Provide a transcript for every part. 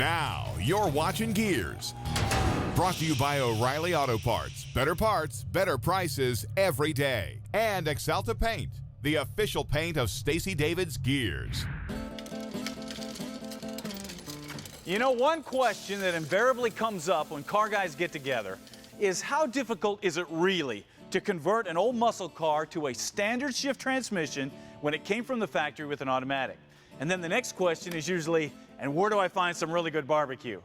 Now, you're watching Gearz. Brought to you by O'Reilly Auto Parts. Better parts, better prices every day. And Exalta Paint, the official paint of Stacey David's Gearz. You know, one question that invariably comes up when car guys get together is how difficult is it really to convert an old muscle car to a standard shift transmission when it came from the factory with an automatic? And then the next question is usually, and where do I find some really good barbecue?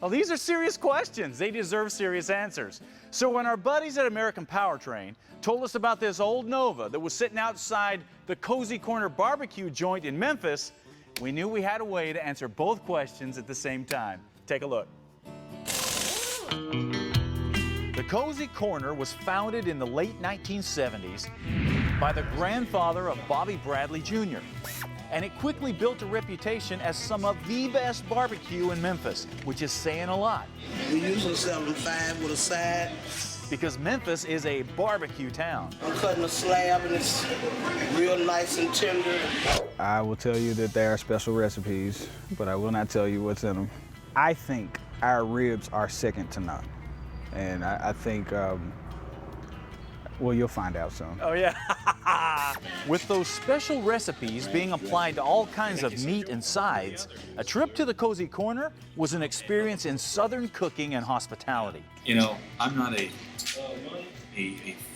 Well, these are serious questions. They deserve serious answers. So when our buddies at American Powertrain told us about this old Nova that was sitting outside the Cozy Corner barbecue joint in Memphis, we knew we had a way to answer both questions at the same time. Take a look. The Cozy Corner was founded in the late 1970s by the grandfather of Bobby Bradley Jr. And it quickly built a reputation as some of the best barbecue in Memphis, which is saying a lot. We usually sell them 5 with a side. Because Memphis is a barbecue town. I'm cutting a slab and it's real nice and tender. I will tell you that there are special recipes, but I will not tell you what's in them. I think our ribs are second to none. And I think, well, you'll find out soon. Oh, yeah. With those special recipes being applied to all kinds of meat and sides, a trip to the Cozy Corner was an experience in Southern cooking and hospitality. You know, I'm not a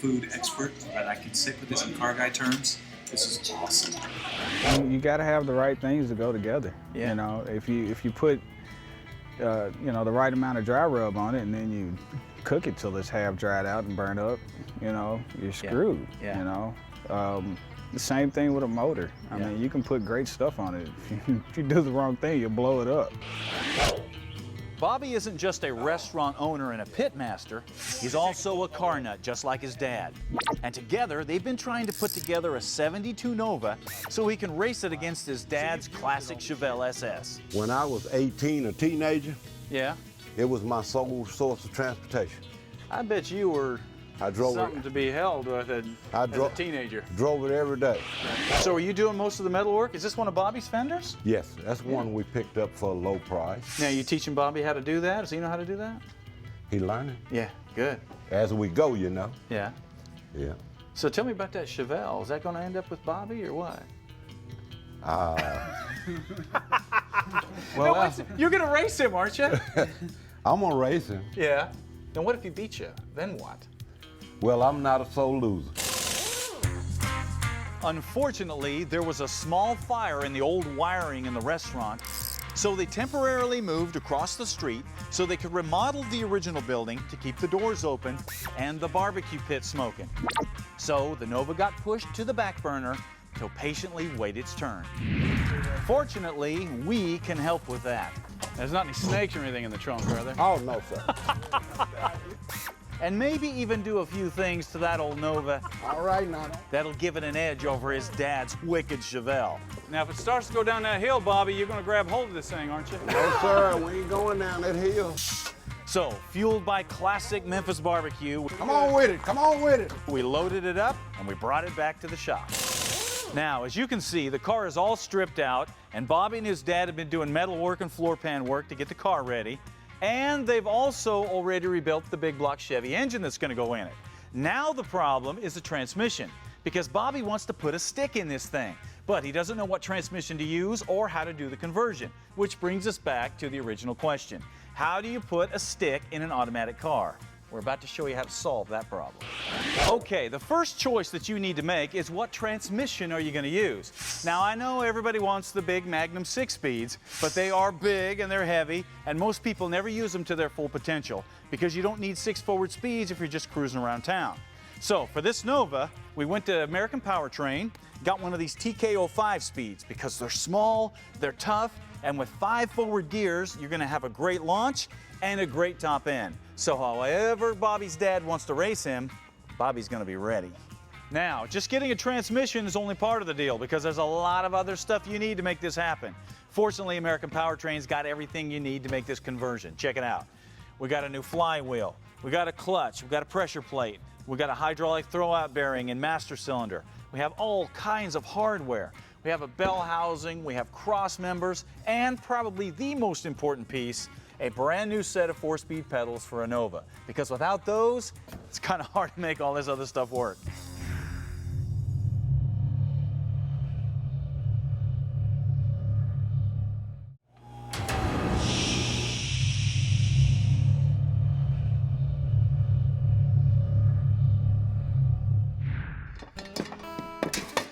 food expert, but I can sit with this in car guy terms. This is awesome. You got to have the right things to go together. Yeah. You know, if you put, you know, the right amount of dry rub on it, and then you cook it till it's half dried out and burnt up, you know, you're screwed. Yeah. You know, the same thing with a motor. I mean, you can put great stuff on it. If you do the wrong thing, you'll blow it up. Bobby isn't just a restaurant owner and a pitmaster, he's also a car nut, just like his dad. And together, they've been trying to put together a '72 Nova so he can race it against his dad's classic Chevelle SS. When I was 18, a teenager, Yeah? it was my sole source of transportation. I bet you were I drove something it. to be held with as a teenager. Drove it every day. So are you doing most of the metal work? Is this one of Bobby's fenders? Yes, that's one we picked up for a low price. Now, you teaching Bobby how to do that? Does he know how to do that? He learning Yeah, good. as we go, you know. Yeah. Yeah. So tell me about that Chevelle. Is that going to end up with Bobby or what? Well, No, you're going to race him, aren't you? I'm gonna race him. Yeah. Then what if he beats you? Then what? Well, I'm not a sole loser. Unfortunately, there was a small fire in the old wiring in the restaurant, so they temporarily moved across the street so they could remodel the original building to keep the doors open and the barbecue pit smoking. So the Nova got pushed to the back burner to patiently wait its turn. Fortunately, we can help with that. There's not any snakes or anything in the trunk, are there? Oh, no, sir. And maybe even do a few things to that old Nova All right, now. that'll give it an edge over his dad's wicked Chevelle. Now, if it starts to go down that hill, Bobby, you're going to grab hold of this thing, aren't you? No, sir, we ain't going down that hill. So, fueled by classic Memphis barbecue, Come on with it, come on with it. we loaded it up and we brought it back to the shop. Now, as you can see, the car is all stripped out, and Bobby and his dad have been doing metal work and floor pan work to get the car ready. And they've also already rebuilt the big block Chevy engine that's going to go in it. Now the problem is the transmission, because Bobby wants to put a stick in this thing, but he doesn't know what transmission to use or how to do the conversion, which brings us back to the original question. How do you put a stick in an automatic car? We're about to show you how to solve that problem. Okay, the first choice that you need to make is what transmission are you going to use? Now, I know everybody wants the big Magnum 6-speeds, but they are big and they're heavy, and most people never use them to their full potential because you don't need 6 forward speeds if you're just cruising around town. So for this Nova, we went to American Powertrain, got one of these TKO 5-speeds because they're small, they're tough, and with 5 forward gears, you're going to have a great launch and a great top end. So however Bobby's dad wants to race him, Bobby's going to be ready. Now, just getting a transmission is only part of the deal because there's a lot of other stuff you need to make this happen. Fortunately, American Powertrain's got everything you need to make this conversion. Check it out. We got a new flywheel, we got a clutch, we got a pressure plate, we got a hydraulic throwout bearing and master cylinder. We have all kinds of hardware. We have a bell housing, we have cross members, and probably the most important piece, a brand new set of 4-speed pedals for a Nova. Because without those, it's kind of hard to make all this other stuff work.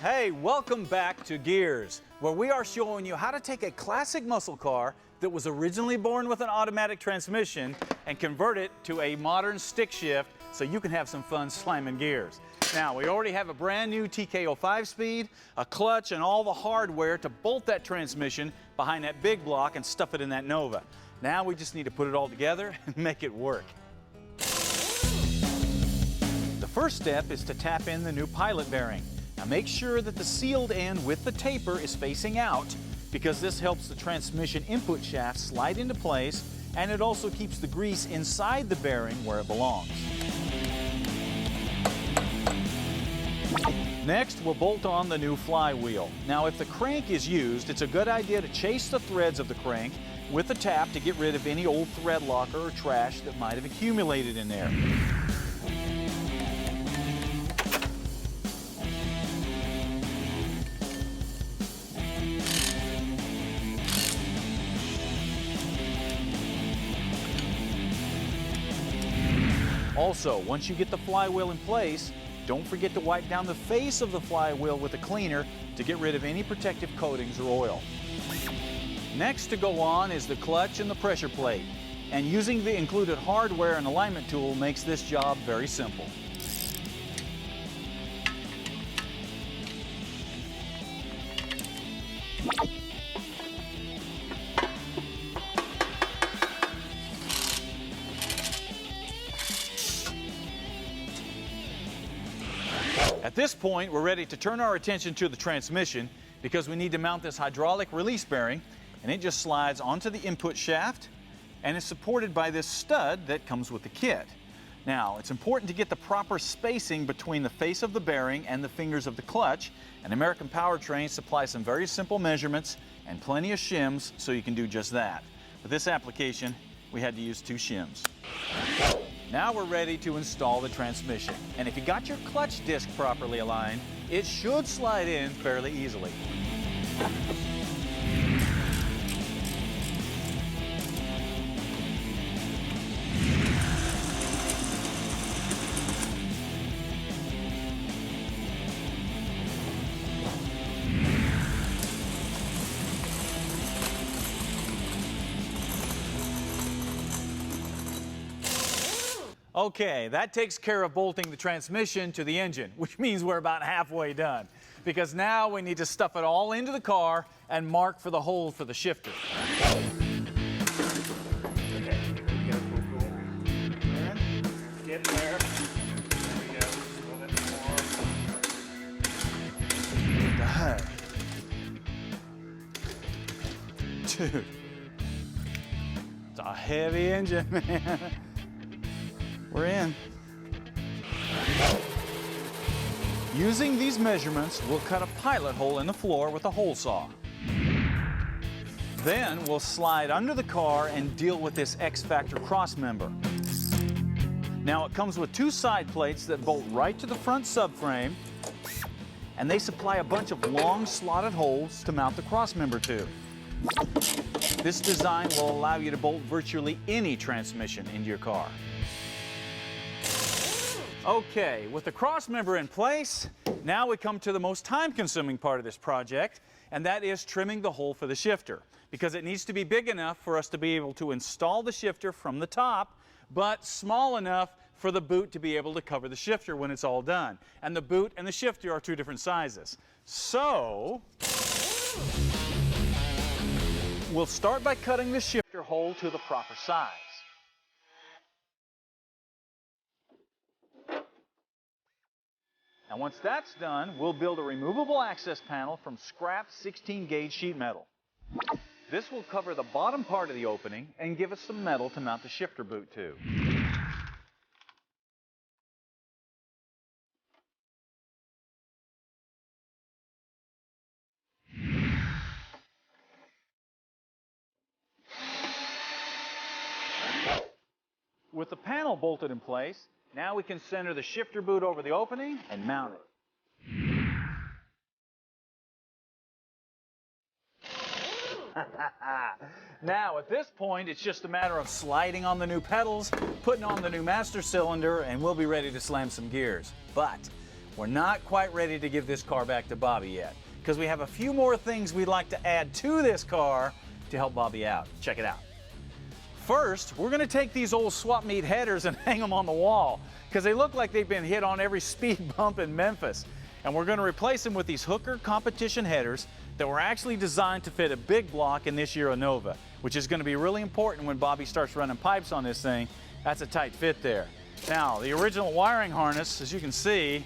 Hey, welcome back to Gearz, where we are showing you how to take a classic muscle car that was originally born with an automatic transmission and convert it to a modern stick shift so you can have some fun slamming gears. Now, we already have a brand new TKO 5-speed, a clutch, and all the hardware to bolt that transmission behind that big block and stuff it in that Nova. Now we just need to put it all together and make it work. The first step is to tap in the new pilot bearing. Now make sure that the sealed end with the taper is facing out, because this helps the transmission input shaft slide into place, and it also keeps the grease inside the bearing where it belongs. Next, we'll bolt on the new flywheel. Now if the crank is used, it's a good idea to chase the threads of the crank with a tap to get rid of any old thread locker or trash that might have accumulated in there. Also, once you get the flywheel in place, don't forget to wipe down the face of the flywheel with a cleaner to get rid of any protective coatings or oil. Next to go on is the clutch and the pressure plate, and using the included hardware and alignment tool makes this job very simple. At this point, we're ready to turn our attention to the transmission because we need to mount this hydraulic release bearing, and it just slides onto the input shaft and is supported by this stud that comes with the kit. Now, it's important to get the proper spacing between the face of the bearing and the fingers of the clutch, and American Powertrain supplies some very simple measurements and plenty of shims so you can do just that. For this application, we had to use 2 shims. Now we're ready to install the transmission. And if you got your clutch disc properly aligned, it should slide in fairly easily. Okay, that takes care of bolting the transmission to the engine, which means we're about halfway done. Because now we need to stuff it all into the car and mark for the hole for the shifter. Get there. There we go. A little bit more. Dude, it's a heavy engine, man. We're in. Using these measurements, we'll cut a pilot hole in the floor with a hole saw. Then we'll slide under the car and deal with this X-Factor cross member. Now it comes with 2 side plates that bolt right to the front subframe, and they supply a bunch of long slotted holes to mount the cross member to. This design will allow you to bolt virtually any transmission into your car. Okay, with the cross member in place, now we come to the most time-consuming part of this project, and that is trimming the hole for the shifter, because it needs to be big enough for us to be able to install the shifter from the top, but small enough for the boot to be able to cover the shifter when it's all done. And the boot and the shifter are 2 different sizes. So, we'll start by cutting the shifter hole to the proper size. And once that's done, we'll build a removable access panel from scrap 16-gauge sheet metal. This will cover the bottom part of the opening and give us some metal to mount the shifter boot to. With the panel bolted in place, now we can center the shifter boot over the opening and mount it. Now, at this point, it's just a matter of sliding on the new pedals, putting on the new master cylinder, and we'll be ready to slam some gears. But we're not quite ready to give this car back to Bobby yet, because we have a few more things we'd like to add to this car to help Bobby out. Check it out. First, we're going to take these old swap meet headers and hang them on the wall, because they look like they've been hit on every speed bump in Memphis. And we're going to replace them with these Hooker competition headers that were actually designed to fit a big block in this year Nova, which is going to be really important when Bobby starts running pipes on this thing. That's a tight fit there. Now, the original wiring harness, as you can see,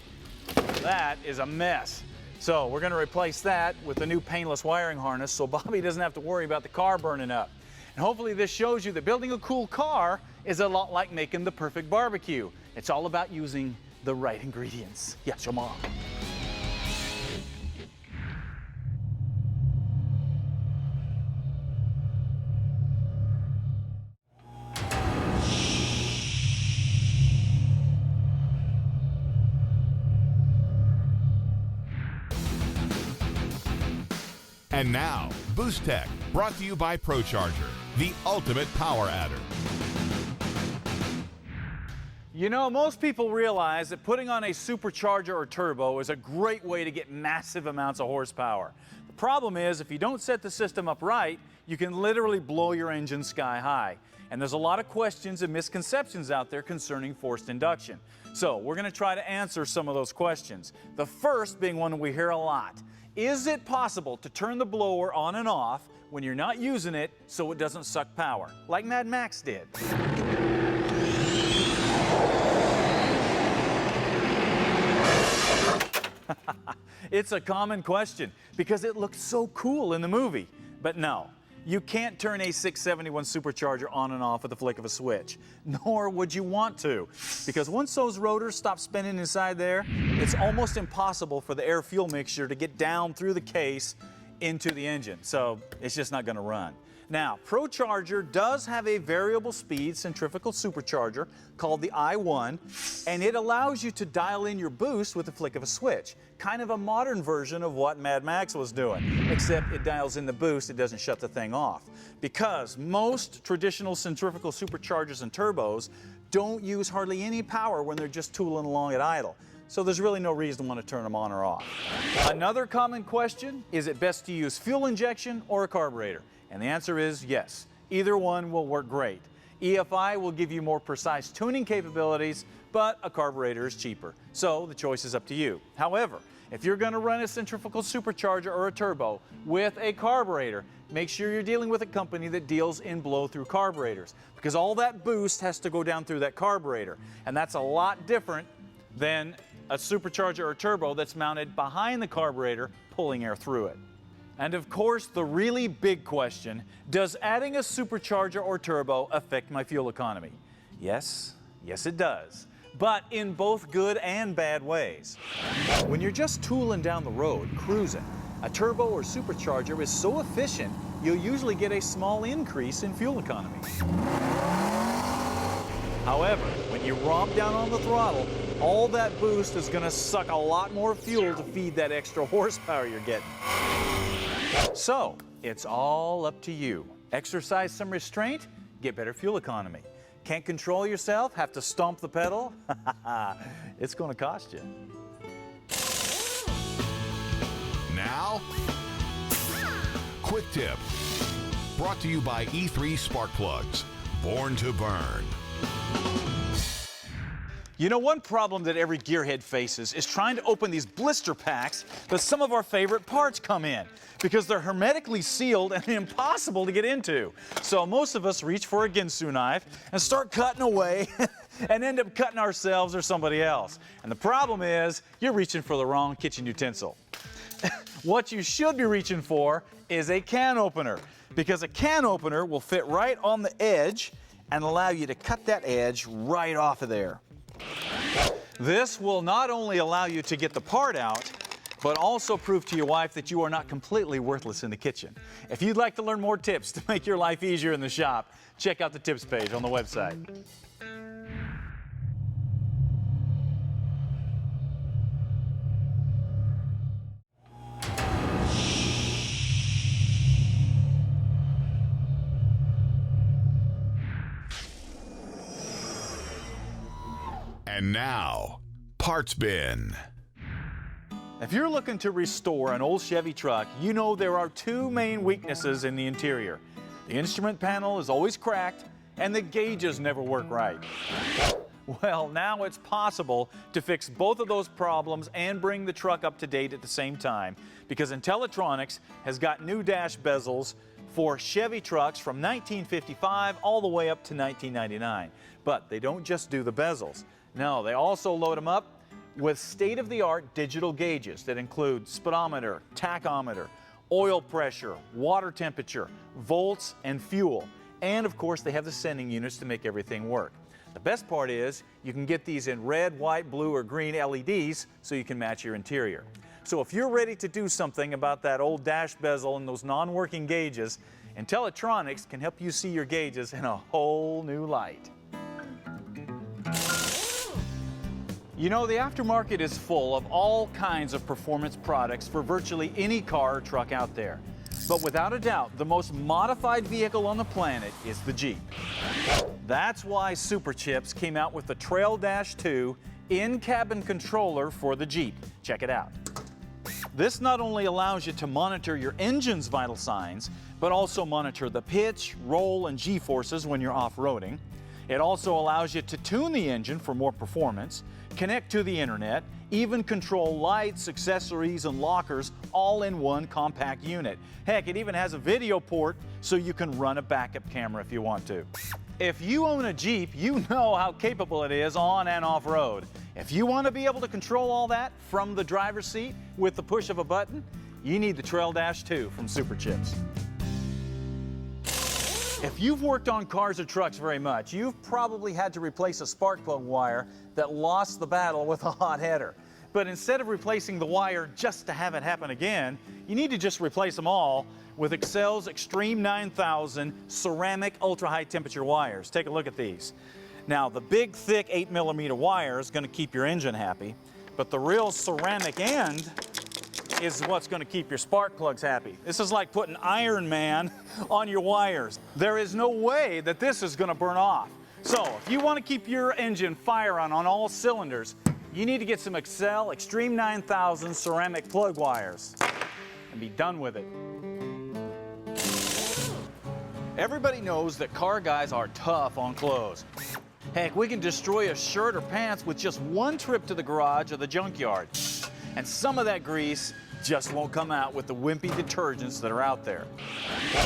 that is a mess. So we're going to replace that with the new painless wiring harness so Bobby doesn't have to worry about the car burning up. And hopefully this shows you that building a cool car is a lot like making the perfect barbecue. It's all about using the right ingredients. Yes, your mom. And now, Boost Tech, brought to you by ProCharger, the ultimate power adder. You know, most people realize that putting on a supercharger or turbo is a great way to get massive amounts of horsepower. The problem is, if you don't set the system up right, you can literally blow your engine sky high. And there's a lot of questions and misconceptions out there concerning forced induction. So we're going to try to answer some of those questions. The first being one we hear a lot. Is it possible to turn the blower on and off when you're not using it so it doesn't suck power, like Mad Max did? It's a common question because it looked so cool in the movie. But no, you can't turn a 671 supercharger on and off with the flick of a switch, nor would you want to, because once those rotors stop spinning inside there, it's almost impossible for the air-fuel mixture to get down through the case into the engine, so it's just not going to run. Now, ProCharger does have a variable speed centrifugal supercharger called the i1, and it allows you to dial in your boost with the flick of a switch. Kind of a modern version of what Mad Max was doing, except it dials in the boost, it doesn't shut the thing off. Because most traditional centrifugal superchargers and turbos don't use hardly any power when they're just tooling along at idle. So there's really no reason to want to turn them on or off. Another common question, is it best to use fuel injection or a carburetor? And the answer is yes. Either one will work great. EFI will give you more precise tuning capabilities, but a carburetor is cheaper. So the choice is up to you. However, if you're going to run a centrifugal supercharger or a turbo with a carburetor, make sure you're dealing with a company that deals in blow-through carburetors, because all that boost has to go down through that carburetor. And that's a lot different than a supercharger or turbo that's mounted behind the carburetor, pulling air through it. And of course, the really big question, does adding a supercharger or turbo affect my fuel economy? Yes, yes it does, but in both good and bad ways. When you're just tooling down the road, cruising, a turbo or supercharger is so efficient, you'll usually get a small increase in fuel economy. However, when you romp down on the throttle, all that boost is going to suck a lot more fuel to feed that extra horsepower you're getting. So, it's all up to you. Exercise some restraint, get better fuel economy. Can't control yourself, have to stomp the pedal? It's going to cost you. Now, quick tip. Brought to you by E3 Spark Plugs. Born to burn. You know, one problem that every gearhead faces is trying to open these blister packs that some of our favorite parts come in, because they're hermetically sealed and impossible to get into. So most of us reach for a Ginsu knife and start cutting away and end up cutting ourselves or somebody else. And the problem is, you're reaching for the wrong kitchen utensil. What you should be reaching for is a can opener, because a can opener will fit right on the edge and allow you to cut that edge right off of there. This will not only allow you to get the part out, but also prove to your wife that you are not completely worthless in the kitchen. If you'd like to learn more tips to make your life easier in the shop, check out the tips page on the website. And now, Parts Bin. If you're looking to restore an old Chevy truck, you know there are two main weaknesses in the interior. The instrument panel is always cracked, and the gauges never work right. Well, now it's possible to fix both of those problems and bring the truck up to date at the same time, because Intellitronics has got new dash bezels for Chevy trucks from 1955 all the way up to 1999. But they don't just do the bezels. No, they also load them up with state-of-the-art digital gauges that include speedometer, tachometer, oil pressure, water temperature, volts, and fuel. And of course, they have the sending units to make everything work. The best part is you can get these in red, white, blue, or green LEDs so you can match your interior. So if you're ready to do something about that old dash bezel and those non-working gauges, Intellitronics can help you see your gauges in a whole new light. You know, the aftermarket is full of all kinds of performance products for virtually any car or truck out there. But without a doubt, the most modified vehicle on the planet is the Jeep. That's why Superchips came out with the Trail Dash 2 in-cabin controller for the Jeep. Check it out. This not only allows you to monitor your engine's vital signs, but also monitor the pitch, roll, and G-forces when you're off-roading. It also allows you to tune the engine for more performance, connect to the internet, even control lights, accessories, and lockers all in one compact unit. Heck, it even has a video port so you can run a backup camera if you want to. If you own a Jeep, you know how capable it is on and off-road. If you want to be able to control all that from the driver's seat with the push of a button, you need the Trail Dash 2 from Superchips. If you've worked on cars or trucks very much, you've probably had to replace a spark plug wire that lost the battle with a hot header. But instead of replacing the wire just to have it happen again, you need to just replace them all with Excel's Extreme 9000 ceramic ultra-high temperature wires. Take a look at these. Now, the big, thick 8mm wire is going to keep your engine happy, but the real ceramic end is what's going to keep your spark plugs happy. This is like putting Iron Man on your wires. There is no way that this is going to burn off. So if you want to keep your engine firing on all cylinders, you need to get some Excel Extreme 9000 ceramic plug wires and be done with it. Everybody knows that car guys are tough on clothes. Heck, we can destroy a shirt or pants with just one trip to the garage or the junkyard. And some of that grease just won't come out with the wimpy detergents that are out there.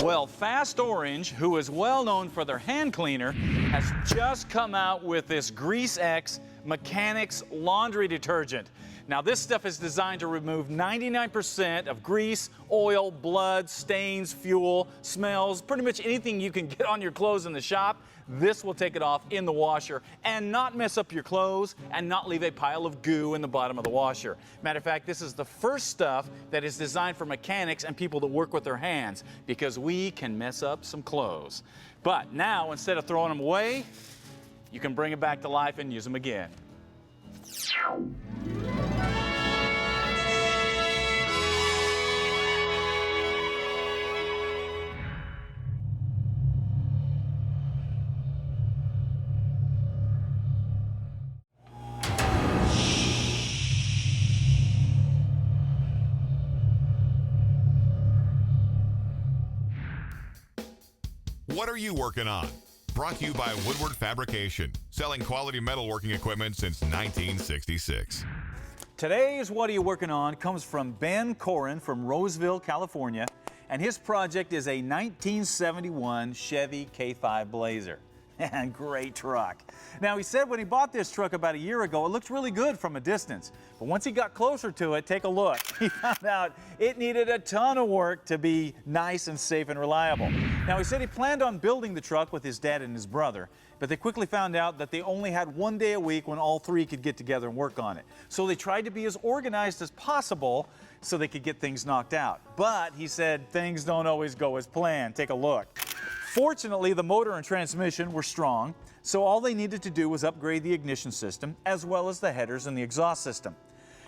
Well, Fast Orange, who is well known for their hand cleaner, has just come out with this Grease X Mechanics laundry detergent. Now, this stuff is designed to remove 99% of grease, oil, blood, stains, fuel, smells, pretty much anything you can get on your clothes in the shop. This will take it off in the washer and not mess up your clothes and not leave a pile of goo in the bottom of the washer. Matter of fact, this is the first stuff that is designed for mechanics and people that work with their hands, because we can mess up some clothes. But now, instead of throwing them away, you can bring them back to life and use them again. What are you working on? Brought to you by Woodward Fabrication, selling quality metalworking equipment since 1966. Today's What Are You Working On comes from Ben Corin from Roseville, California, and his project is a 1971 Chevy K5 Blazer. And great truck. Now, he said when he bought this truck about a year ago, it looked really good from a distance. But once he got closer to it, take a look. He found out it needed a ton of work to be nice and safe and reliable. Now, he said he planned on building the truck with his dad and his brother, but they quickly found out that they only had one day a week when all three could get together and work on it. So they tried to be as organized as possible so they could get things knocked out. But he said things don't always go as planned. Take a look. Fortunately, the motor and transmission were strong, so all they needed to do was upgrade the ignition system as well as the headers and the exhaust system.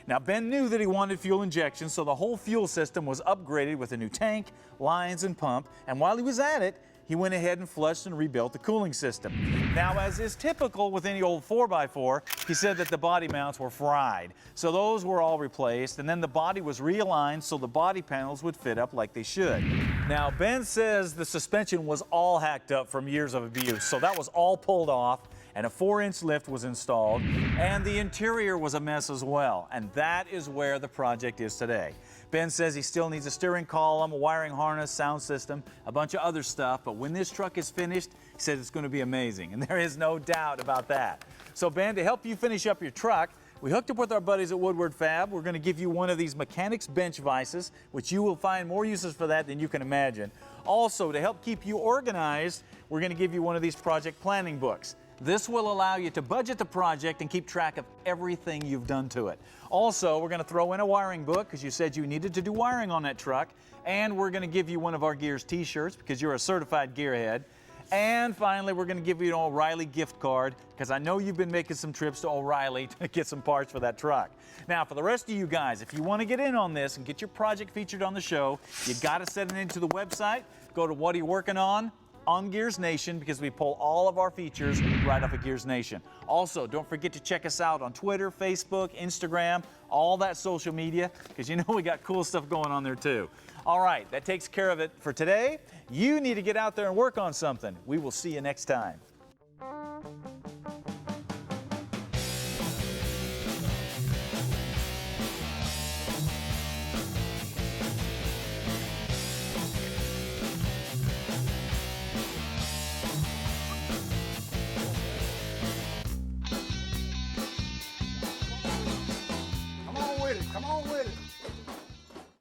Now, Ben knew that he wanted fuel injection, so the whole fuel system was upgraded with a new tank, lines, and pump, and while he was at it, he went ahead and flushed and rebuilt the cooling system. Now, as is typical with any old 4x4, he said that the body mounts were fried. So those were all replaced, and then the body was realigned so the body panels would fit up like they should. Now, Ben says the suspension was all hacked up from years of abuse, so that was all pulled off, and a 4-inch lift was installed, and the interior was a mess as well, and that is where the project is today. Ben says he still needs a steering column, a wiring harness, sound system, a bunch of other stuff, but when this truck is finished, he says it's going to be amazing, and there is no doubt about that. So Ben, to help you finish up your truck, we hooked up with our buddies at Woodward Fab. We're going to give you one of these mechanics bench vices, which you will find more uses for that than you can imagine. Also, to help keep you organized, we're going to give you one of these project planning books. This will allow you to budget the project and keep track of everything you've done to it. Also, we're going to throw in a wiring book because you said you needed to do wiring on that truck. And we're going to give you one of our Gearz t-shirts because you're a certified gearhead. And finally, we're going to give you an O'Reilly gift card because I know you've been making some trips to O'Reilly to get some parts for that truck. Now, for the rest of you guys, if you want to get in on this and get your project featured on the show, you got to send it into the website. Go to What Are You Working On Gearz Nation, because we pull all of our features right off of Gearz Nation. Also, don't forget to check us out on Twitter, Facebook, Instagram, all that social media, because you know we got cool stuff going on there too. All right, that takes care of it for today. You need to get out there and work on something. We will see you next time.